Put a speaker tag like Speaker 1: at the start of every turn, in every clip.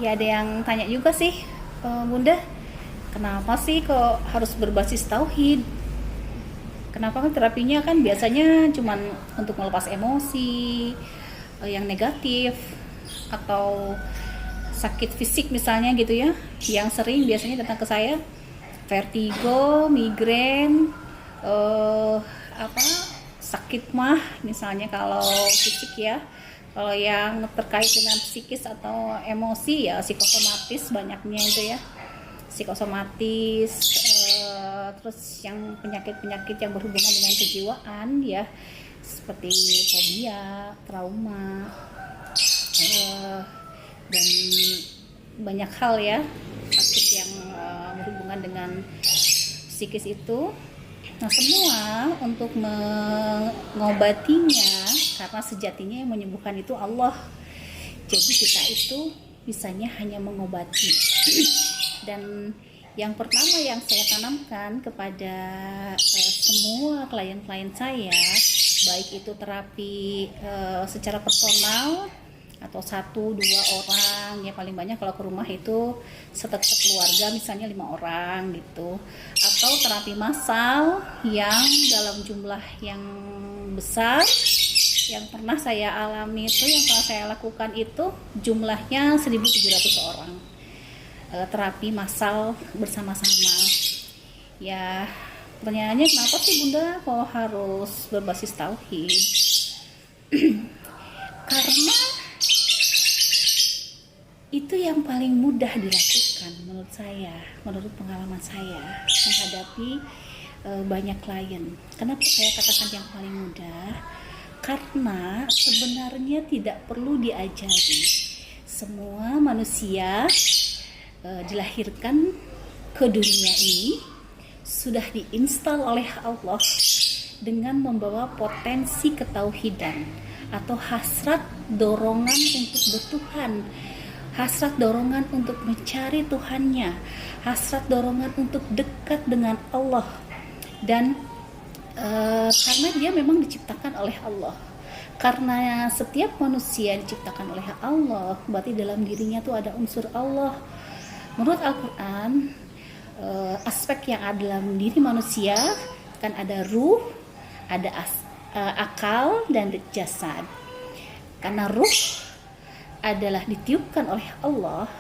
Speaker 1: Ya ada yang tanya juga sih, Bunda, kenapa sih kok harus berbasis tauhid? Kenapa kan terapinya kan biasanya cuman untuk melepas emosi yang negatif atau sakit fisik misalnya gitu ya, yang sering biasanya datang ke saya vertigo, migrain, eh, apa sakit mah misalnya kalau fisik ya. Kalau yang terkait dengan psikis atau emosi ya psikosomatis banyaknya itu ya, psikosomatis, terus yang penyakit-penyakit yang berhubungan dengan kejiwaan ya, seperti fobia, trauma, dan banyak hal ya, sakit yang berhubungan dengan psikis itu. Nah, semua untuk mengobatinya, karena sejatinya yang menyembuhkan itu Allah. Jadi kita itu bisanya hanya mengobati. Dan yang pertama yang saya tanamkan kepada semua klien-klien saya, baik itu terapi secara personal atau 1-2 orang ya, paling banyak kalau ke rumah itu keluarga misalnya 5 orang gitu, atau terapi massal yang dalam jumlah yang besar. Yang pernah saya alami itu, yang pernah saya lakukan itu jumlahnya 1.700 orang, terapi massal bersama-sama ya. Pertanyaannya, kenapa sih Bunda kok harus berbasis tauhid? Karena itu yang paling mudah dilakukan menurut saya, menurut pengalaman saya menghadapi banyak klien. Kenapa saya katakan yang paling mudah? Karena sebenarnya tidak perlu diajari. Semua manusia dilahirkan ke dunia ini sudah diinstal oleh Allah dengan membawa potensi ketauhidan atau hasrat dorongan untuk bertuhan, hasrat dorongan untuk mencari Tuhannya, hasrat dorongan untuk dekat dengan Allah. Dan karena dia memang diciptakan oleh Allah, karena setiap manusia diciptakan oleh Allah, berarti dalam dirinya tuh ada unsur Allah. Menurut Al-Quran, aspek yang ada dalam diri manusia kan ada ruh, ada akal, dan jasad. Karena ruh adalah ditiupkan oleh Allah,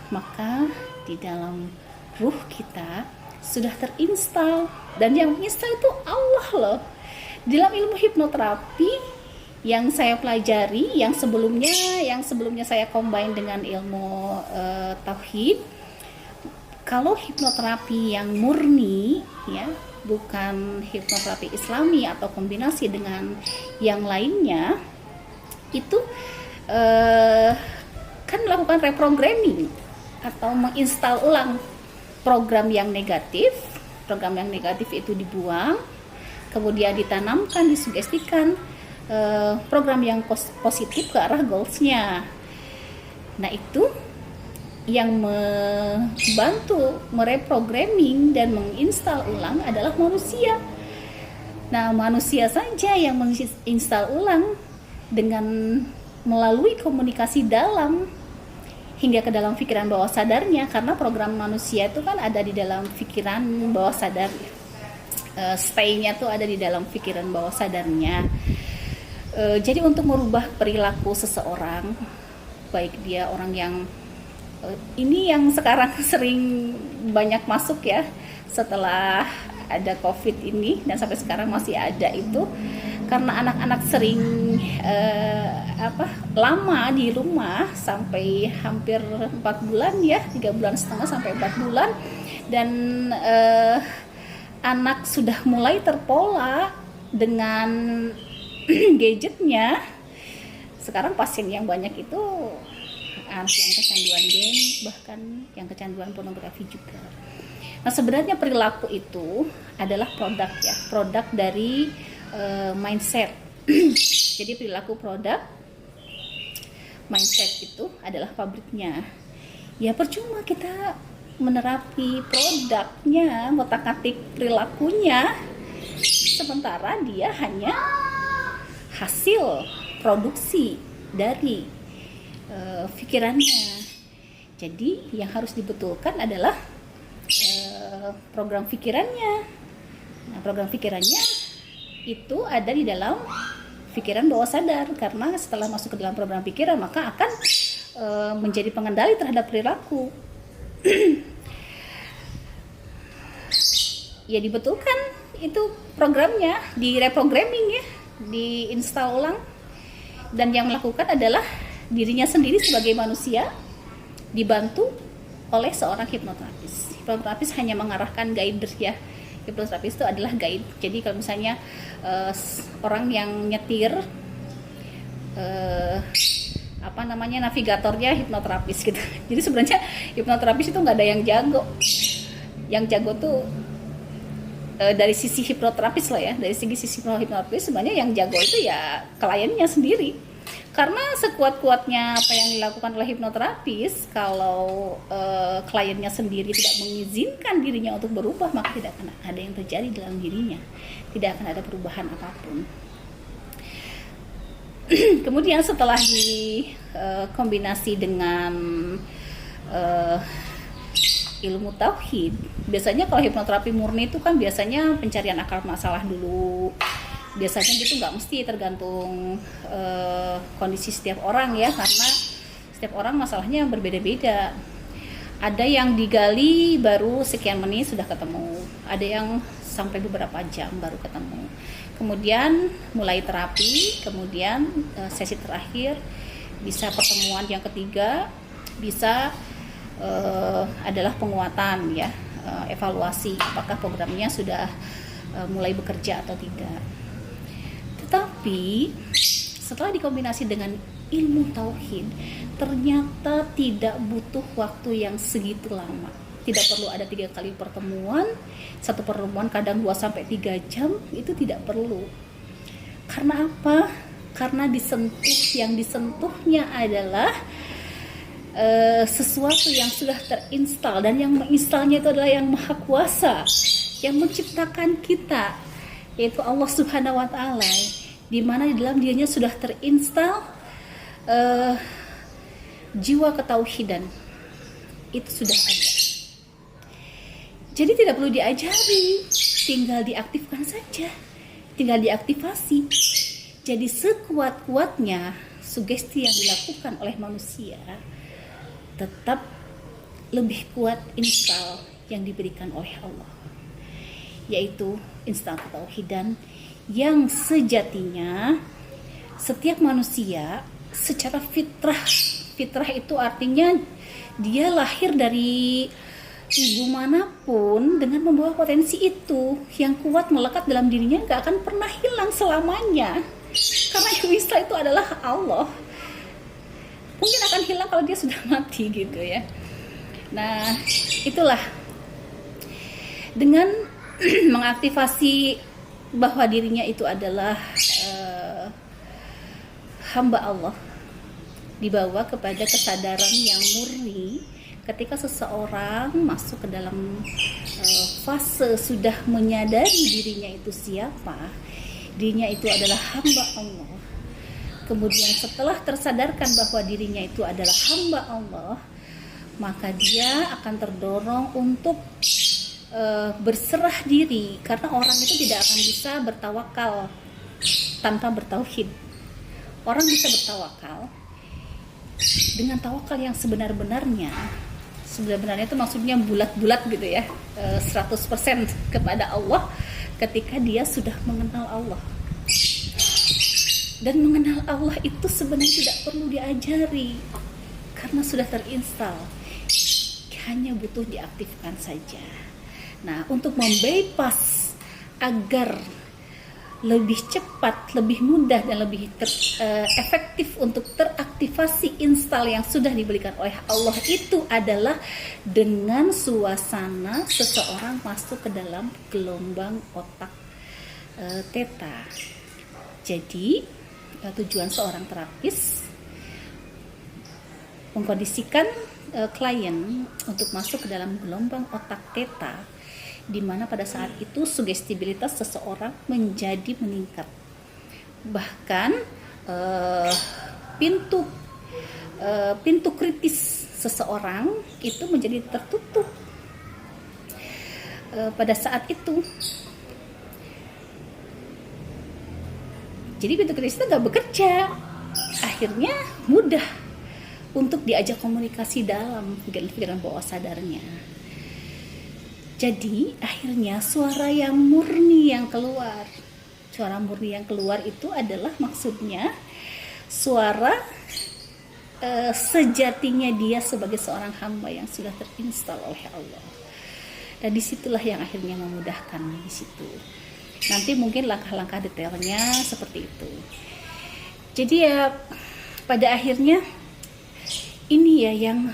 Speaker 1: maka di dalam ruh kita sudah terinstal, dan yang menginstal itu Allah loh. Dalam ilmu hipnoterapi yang saya pelajari, yang sebelumnya saya combine dengan ilmu tauhid. Kalau hipnoterapi yang murni ya, bukan hipnoterapi Islami atau kombinasi dengan yang lainnya, itu kan melakukan reprogramming atau menginstal ulang program yang negatif. Program yang negatif itu dibuang, kemudian ditanamkan, disugestikan program yang positif ke arah goalsnya. Nah, itu yang membantu mereprogramming dan menginstal ulang adalah manusia. Nah, manusia saja yang menginstal ulang dengan melalui komunikasi dalam hingga ke dalam pikiran bawah sadarnya, karena program manusia itu kan ada di dalam pikiran bawah sadar, stay-nya tuh ada di dalam pikiran bawah sadarnya. Jadi untuk merubah perilaku seseorang, baik dia orang yang ini yang sekarang sering banyak masuk ya setelah ada COVID ini, dan sampai sekarang masih ada itu, karena anak-anak sering lama di rumah sampai hampir 4 bulan ya, 3,5 bulan sampai 4 bulan, dan anak sudah mulai terpola dengan gadgetnya. Sekarang pasien yang banyak itu anak yang kecanduan game, bahkan yang kecanduan pornografi juga. Nah, sebenarnya perilaku itu adalah produk dari mindset. Jadi perilaku produk, mindset itu adalah pabriknya. Ya percuma kita menerapi produknya, ngotak-atik perilakunya, sementara dia hanya hasil produksi dari pikirannya. Jadi yang harus dibetulkan adalah program pikirannya. Nah, program pikirannya itu ada di dalam pikiran bawah sadar, karena setelah masuk ke dalam program pikiran maka akan menjadi pengendali terhadap perilaku. Ya dibetulkan itu programnya, di reprogramming ya, diinstal ulang, dan yang melakukan adalah dirinya sendiri sebagai manusia dibantu oleh seorang hipnoterapis. Hipnoterapis hanya mengarahkan guider ya. Hipnoterapis itu adalah guide. Jadi kalau misalnya orang yang nyetir navigatornya hipnoterapis gitu. Jadi sebenarnya hipnoterapis itu nggak ada yang jago. Yang jago tuh dari sisi hipnoterapis lah ya, dari sisi hipnoterapis sebenarnya yang jago itu ya kliennya sendiri. Karena sekuat-kuatnya apa yang dilakukan oleh hipnoterapis, kalau kliennya sendiri tidak mengizinkan dirinya untuk berubah, maka tidak akan ada yang terjadi dalam dirinya, tidak akan ada perubahan apapun. Kemudian setelah dikombinasi dengan ilmu tauhid, biasanya kalau hipnoterapi murni itu kan biasanya pencarian akar masalah dulu. Biasanya gitu, nggak mesti, tergantung kondisi setiap orang ya, karena setiap orang masalahnya berbeda-beda. Ada yang digali baru sekian menit sudah ketemu, ada yang sampai beberapa jam baru ketemu. Kemudian mulai terapi, kemudian sesi terakhir, bisa pertemuan yang ketiga, bisa adalah penguatan ya, evaluasi apakah programnya sudah mulai bekerja atau tidak. Tetapi setelah dikombinasi dengan ilmu tauhid, ternyata tidak butuh waktu yang segitu lama. Tidak perlu ada 3 kali pertemuan, satu pertemuan kadang 2-3 jam, itu tidak perlu. Karena apa? Karena yang disentuhnya adalah sesuatu yang sudah terinstal, dan yang menginstalnya itu adalah yang maha kuasa, yang menciptakan kita, yaitu Allah Subhanahu wa Ta'ala, di mana di dalam dirinya sudah terinstal jiwa ketauhidan, itu sudah ada. Jadi tidak perlu diajari, tinggal diaktifkan saja, tinggal diaktifasi. Jadi sekuat-kuatnya sugesti yang dilakukan oleh manusia, tetap lebih kuat install yang diberikan oleh Allah, yaitu install ketauhidan yang sejatinya setiap manusia secara fitrah itu artinya dia lahir dari ibu manapun dengan membawa potensi itu yang kuat melekat dalam dirinya, gak akan pernah hilang selamanya, karena yang bisa itu adalah Allah. Mungkin akan hilang kalau dia sudah mati gitu ya. Nah itulah, dengan mengaktifasi bahwa dirinya itu adalah hamba Allah, dibawa kepada kesadaran yang murni. Ketika seseorang masuk ke dalam fase sudah menyadari dirinya itu siapa, dirinya itu adalah hamba Allah. Kemudian setelah tersadarkan bahwa dirinya itu adalah hamba Allah, maka dia akan terdorong untuk berserah diri, karena orang itu tidak akan bisa bertawakal tanpa bertauhid. Orang bisa bertawakal dengan tawakal yang sebenarnya itu maksudnya bulat-bulat gitu ya, 100% kepada Allah ketika dia sudah mengenal Allah. Dan mengenal Allah itu sebenarnya tidak perlu diajari, karena sudah terinstal, hanya butuh diaktifkan saja. Nah, untuk membypass agar lebih cepat, lebih mudah, dan lebih efektif untuk teraktivasi install yang sudah diberikan oleh Allah, itu adalah dengan suasana seseorang masuk ke dalam gelombang otak theta. Jadi tujuan seorang terapis mengkondisikan klien untuk masuk ke dalam gelombang otak theta, di mana pada saat itu sugestibilitas seseorang menjadi meningkat. Bahkan pintu pintu kritis seseorang itu menjadi tertutup pada saat itu. Jadi pintu kritis itu nggak bekerja, akhirnya mudah untuk diajak komunikasi dalam pikiran bawah sadarnya. Jadi akhirnya suara yang murni yang keluar, suara murni yang keluar itu adalah maksudnya suara sejatinya dia sebagai seorang hamba yang sudah terinstal oleh Allah. Dan disitulah yang akhirnya memudahkan di situ. Nanti mungkin langkah-langkah detailnya seperti itu. Jadi ya pada akhirnya ini ya yang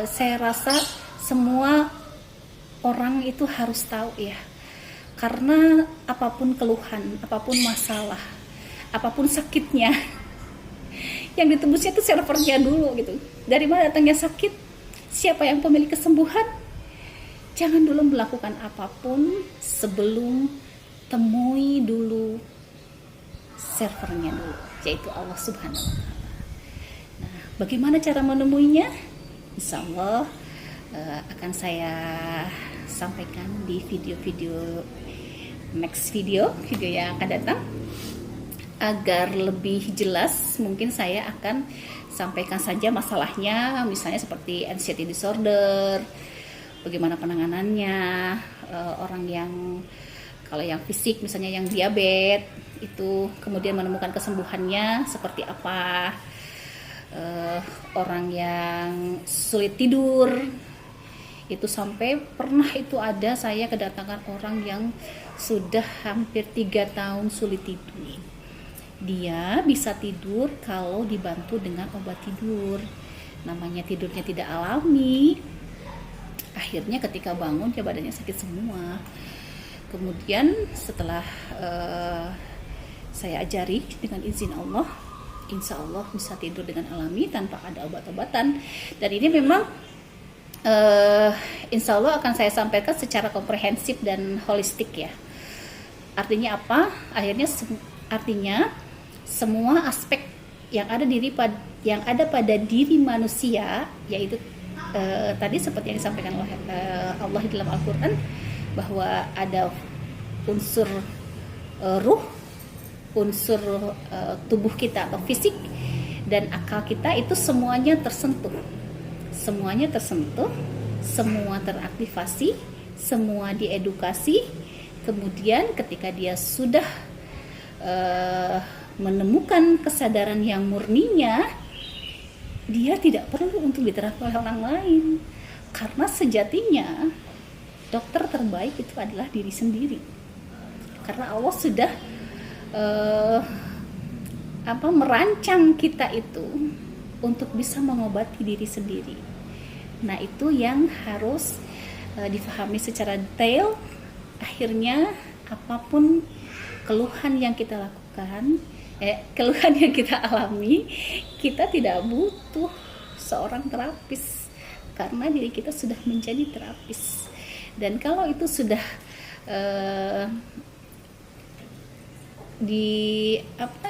Speaker 1: saya rasa semua orang itu harus tahu ya. Karena apapun keluhan, apapun masalah, apapun sakitnya, yang ditembusnya itu servernya dulu gitu. Dari mana datangnya sakit? Siapa yang pemilik kesembuhan? Jangan dulu melakukan apapun sebelum temui dulu servernya dulu, yaitu Allah Subhanahu wa Ta'ala. Nah, bagaimana cara menemuinya? Insya Allah akan saya sampaikan di video-video next video yang akan datang. Agar lebih jelas, mungkin saya akan sampaikan saja masalahnya, misalnya seperti anxiety disorder, bagaimana penanganannya, orang yang kalau yang fisik misalnya yang diabetes itu kemudian menemukan kesembuhannya seperti apa, orang yang sulit tidur itu sampai pernah itu ada saya kedatangan orang yang sudah hampir 3 tahun sulit tidur. Dia bisa tidur kalau dibantu dengan obat tidur, namanya tidurnya tidak alami. Akhirnya ketika bangun dia badannya sakit semua. Kemudian setelah saya ajari dengan izin Allah, insya Allah bisa tidur dengan alami tanpa ada obat-obatan. Dan ini memang insya Allah akan saya sampaikan secara komprehensif dan holistik ya. Artinya apa? Artinya semua aspek yang ada pada diri manusia, yaitu tadi seperti yang disampaikan oleh Allah di dalam Al-Quran, bahwa ada unsur ruh, unsur tubuh kita atau fisik, dan akal kita itu semuanya tersentuh, semua teraktivasi, semua diedukasi. Kemudian ketika dia sudah menemukan kesadaran yang murninya, dia tidak perlu untuk diterapkan oleh orang lain, karena sejatinya dokter terbaik itu adalah diri sendiri. Karena Allah sudah merancang kita itu untuk bisa mengobati diri sendiri. Nah, itu yang harus difahami secara detail. Akhirnya apapun keluhan yang kita lakukan, keluhan yang kita alami, kita tidak butuh seorang terapis, karena diri kita sudah menjadi terapis. Dan kalau itu sudah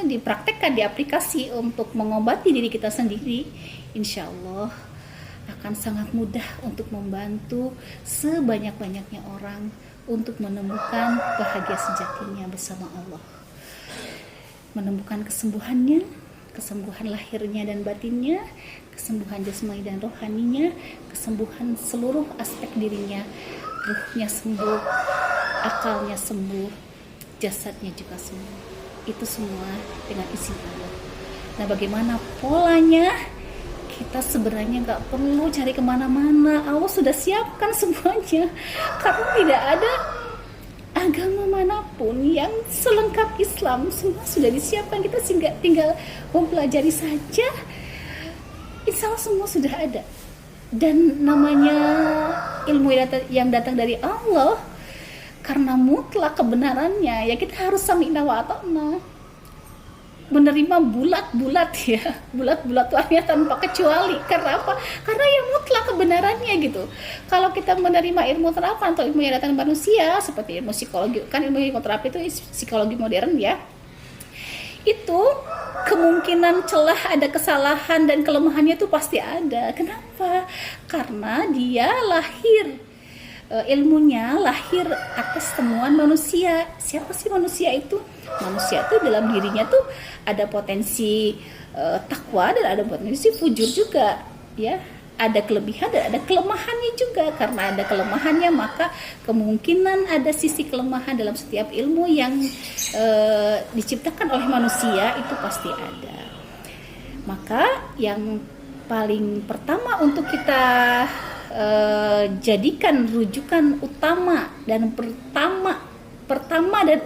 Speaker 1: dipraktekkan, diaplikasi untuk mengobati diri kita sendiri, insya Allah akan sangat mudah untuk membantu sebanyak-banyaknya orang untuk menemukan bahagia sejatinya bersama Allah, menemukan kesembuhannya, kesembuhan lahirnya dan batinnya, kesembuhan jasmani dan rohaninya, kesembuhan seluruh aspek dirinya, ruhnya sembuh, akalnya sembuh, jasadnya juga sembuh. Itu semua dengan izin Allah. Nah, bagaimana polanya? Kita sebenarnya nggak perlu cari kemana-mana, Allah sudah siapkan semuanya. Karena tidak ada agama manapun yang selengkap Islam, semua sudah disiapkan. Kita tinggal mempelajari saja, insya Allah semua sudah ada. Dan namanya ilmu yang datang dari Allah, karena mutlak kebenarannya, ya kita harus sami'na wa ata'na, menerima bulat-bulat ya, bulat-bulat artinya tanpa kecuali. Karena apa? Karena ya mutlak kebenarannya gitu. Kalau kita menerima ilmu terapan atau ilmu yang datang manusia seperti ilmu psikologi, kan ilmu terapi itu psikologi modern ya, itu kemungkinan celah, ada kesalahan dan kelemahannya itu pasti ada. Kenapa? Karena dia lahir, ilmunya lahir atas temuan manusia. Siapa sih manusia itu? Manusia itu dalam dirinya tuh ada potensi takwa dan ada potensi fujur juga, ya. Ada kelebihan dan ada kelemahannya juga. Karena ada kelemahannya, maka kemungkinan ada sisi kelemahan dalam setiap ilmu yang diciptakan oleh manusia itu pasti ada. Maka yang paling pertama untuk kita jadikan rujukan utama dan pertama dan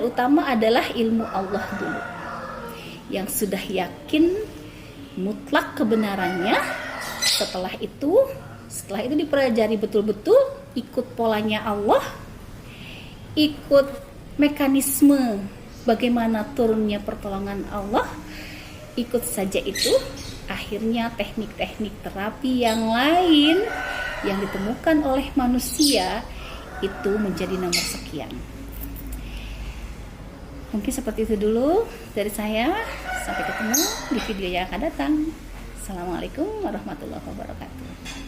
Speaker 1: utama adalah ilmu Allah dulu, yang sudah yakin mutlak kebenarannya. Setelah itu dipelajari betul-betul, ikut polanya Allah, ikut mekanisme bagaimana turunnya pertolongan Allah, ikut saja itu. Akhirnya teknik-teknik terapi yang lain yang ditemukan oleh manusia itu menjadi nomor sekian. Mungkin seperti itu dulu dari saya. Sampai ketemu di video yang akan datang. Assalamualaikum warahmatullahi wabarakatuh.